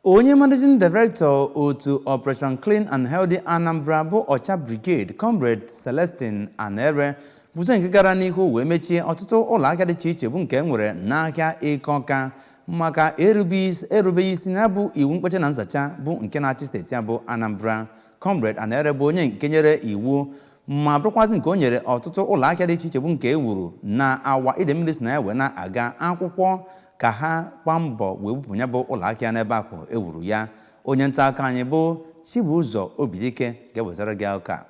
Onye Managing Director Otu Operation Clean and Healthy Anambra bụ OCHA Brigade, Comrade Celestine Anere, bụzi nke gara n'ihu wee mechie ọtụtụ ụlọ ahịa dị iche iche bụ nke nwere n'ahịa Awka maka erubeghị isi na bụ iwu mkpocha na nzacha bụ nke na-achị steeti bụ Anambra. Comrade Anere bụ onye nke nyere iwu ma bụrụkwazị nke o nyere ọtụtụ ụlọ ahịa dị iche iche bụ nke ewuru na awa ide mmiri si na ewe na-aga akwụkwọ ka ha gbaa mbọ wee bupụ ya bụ ụlọ ahịa n'ebe ahụ ewuru ya. Onye nta aka anyị bụ Chibuzo Obidike ga-ewezara gị aka.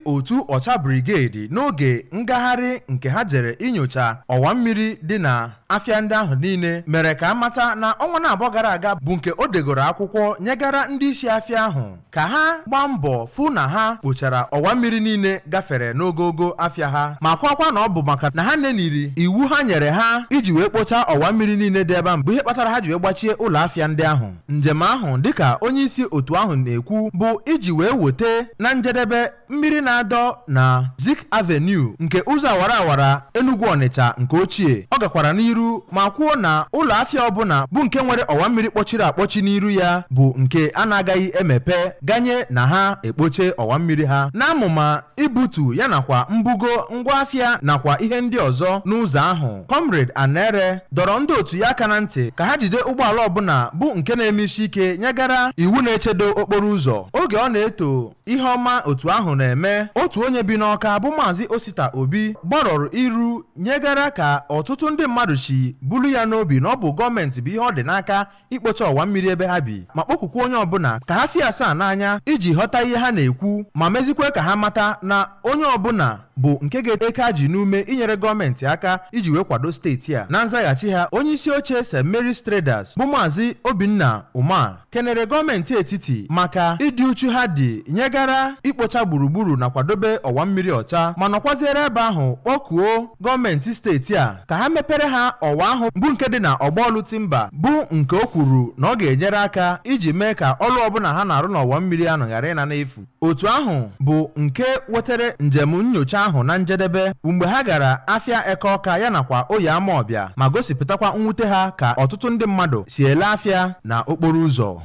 Otu OCHA Brigade n'oge ngagharị nke ha jere inyocha ọwa mmiri dị na afịa ndị ahụ niile mere ka amata na ọnwa na-abụọ gara aga bụ nke o degoro akwụkwọ nyegara ndị isi afịa ahụ ka ha gbaa mbọ fụ na ha kpochara ọwa mmiri niile gafere n'ogogo afịa ha ma kwakwa na ọ bụ maka na ha neniri iwu ha nyere ha iji wee kpocha ọwa mmiri niile dị ebe ahụ bụ ihe kpatara ha ji wee gbachie ụlọ afịa ndị ahụ. Njem ahụ dịka onye isi otu ahụ na-ekwu bụ iji wee wote na njedebe mmiri na-adọ na Zik Avenue nke ụzọ awara awara Enugu Ọnịcha nke ochie. Ọ gakwara n'iru ma kwuo na ụlọ afịa ọbụla bụ nke nwere ọwa mmiri kpọchiri akpọchi n'iru ya bụ nke a na-agaghị emepe ganye na ha ekpoche ọwa mmiri ha n'amụma ibutu ya nakwa mbugo ngwa afịa nakwa ihe ndị ọzọ n'ụzọ ahụ. Comrade Anere dọrọ ndị otu ya aka na ntị ka ha jide ụgbọala ọbụla bụ nke na-eme isi ike nyegara iwu na-echedo okporo ụzọ. Oge ọ na-eto ihe ọma otu ahụ na-eme, otu onye bi n'Awka bụ Maazị Osita Obi gbarọrọ iru nyegara ka ọtụtụ ndị mmadụ chi bulu ya n'obi na ọ bụ gọọmenti bụ ihe ọ dị n'aka ikpocha ọwa mmiri ebe ha bi ma kpọkwukwa onye ọbụla ka ha fie asaa n'anya iji ghọta ihe ha na-ekwu ma mezikwe ka ha mata na onye ọbụla bụ nke ga-eke ji n'ume inyere gọọmenti aka iji wee kwado steeti a. Na nzaghachi ha, onye isi oche St. Mary's Traders bụ Maazị Obinna Umar kenere gọọmenti etiti maka ịdị uchu ha dị nyegara ikpocha gburugburu na kwadobe ọwa mmiri ọcha ma nọkwaziere ebe ahụ kpọkuo gọọmenti steeti a ka ha mepere ha ọwa ahụ bụ nke dị na Ọgbọọlụ Timba bụ nke o kwuru na ọ ga-enyere aka iji mee ka ọlụ ọbụla ha na-arụ n'ọwa mmiri ahụ ghara ịna n'efu. Otu ahụ bụ nke wetere njem nnyocha ahụ na njedebe mgbe ha gara afịa Awka ya nakwa Oyiamọbịa ma gosipụtakwa mwute ha ka ọtụtụ ndị mmadụ si ele afịa na okporo ụzọ.